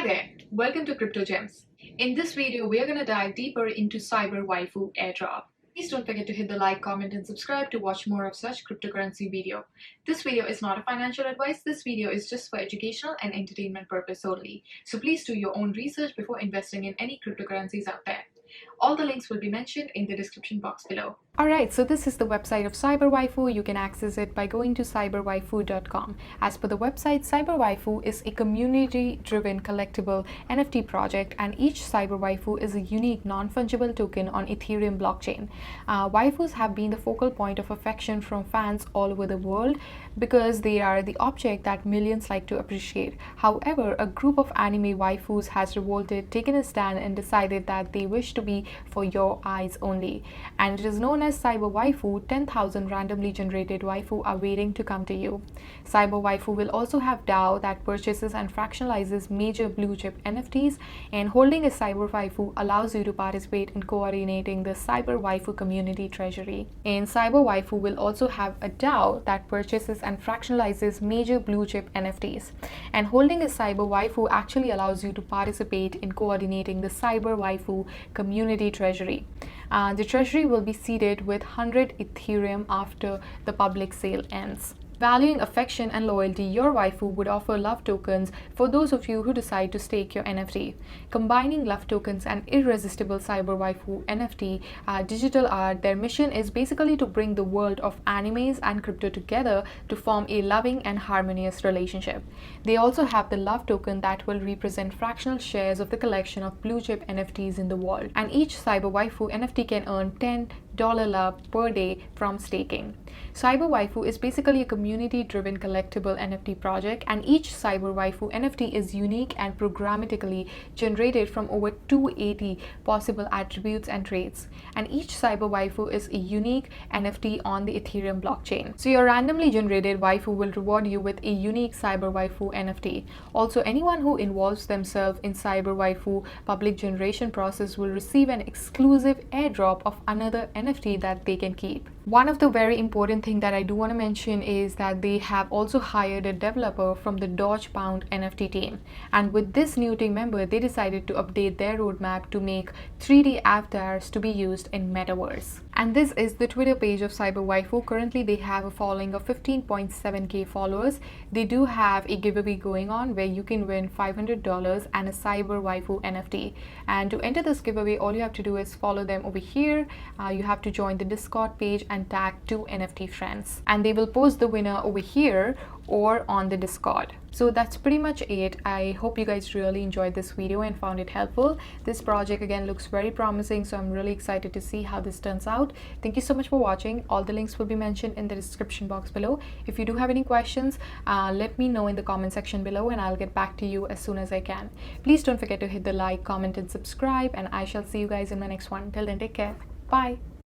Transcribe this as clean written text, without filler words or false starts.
Hi there, welcome to Crypto Gems. In this video, we are going to dive deeper into Cyber Waifu Airdrop. Please don't forget to hit the like, comment, and subscribe to watch more of such cryptocurrency video. This video is not a financial advice. This video is just for educational and entertainment purpose only. So please do your own research before investing in any cryptocurrencies out there. All the links will be mentioned in the description box below. Alright, so this is the website of Cyber Waifu. You can access it by going to cyberwaifu.com. As per the website, Cyber Waifu is a community-driven collectible NFT project, and each Cyber Waifu is a unique non-fungible token on Ethereum blockchain. Waifus have been the focal point of affection from fans all over the world because they are the object that millions like to appreciate. However, a group of anime waifus has revolted, taken a stand, and decided that they wish to be for your eyes only. And it is known as Cyber Waifu. 10,000 randomly generated waifu are waiting to come to you. Cyber Waifu will also have DAO that purchases and fractionalizes major blue chip NFTs, and holding a Cyber Waifu allows you to participate in coordinating the Cyber Waifu community treasury. And Cyber Waifu will also have a DAO that purchases and fractionalizes major blue chip NFTs. And holding a Cyber Waifu actually allows you to participate in coordinating the Cyber Waifu community treasury. The treasury will be seeded with 100 Ethereum after the public sale ends. Valuing affection and loyalty, your waifu would offer love tokens for those of you who decide to stake your NFT. Combining love tokens and irresistible Cyber Waifu NFT digital art, their mission is basically to bring the world of animes and crypto together to form a loving and harmonious relationship. They also have the love token that will represent fractional shares of the collection of blue chip NFTs in the world. And each Cyber Waifu NFT can earn $10 love per day from staking. Cyber Waifu is basically a community-driven collectible NFT project, and each Cyber Waifu NFT is unique and programmatically generated from over 280 possible attributes and traits. And each Cyber Waifu is a unique NFT on the Ethereum blockchain. So your randomly generated waifu will reward you with a unique Cyber Waifu NFT. Also, anyone who involves themselves in Cyber Waifu public generation process will receive an exclusive airdrop of another NFT that they can keep. One of the very important thing that I do want to mention is that they have also hired a developer from the Doge Pound NFT team. And with this new team member, they decided to update their roadmap to make 3D avatars to be used in Metaverse. And this is the Twitter page of Cyber Waifu. Currently, they have a following of 15.7k followers. They do have a giveaway going on where you can win $500 and a Cyber Waifu NFT. And to enter this giveaway, all you have to do is follow them over here. You have to join the Discord page and tag 2 NFT friends, and they will post the winner over here or on the Discord. So that's pretty much it. I hope you guys really enjoyed this video and found it helpful. This project again looks very promising, so I'm really excited to see how this turns out. Thank you so much for watching. All the links will be mentioned in the description box below. If you do have any questions, let me know in the comment section below and I'll get back to you as soon as I can. Please don't forget to hit the like, comment, and subscribe, and I shall see you guys in my next one. Till then, take care. Bye.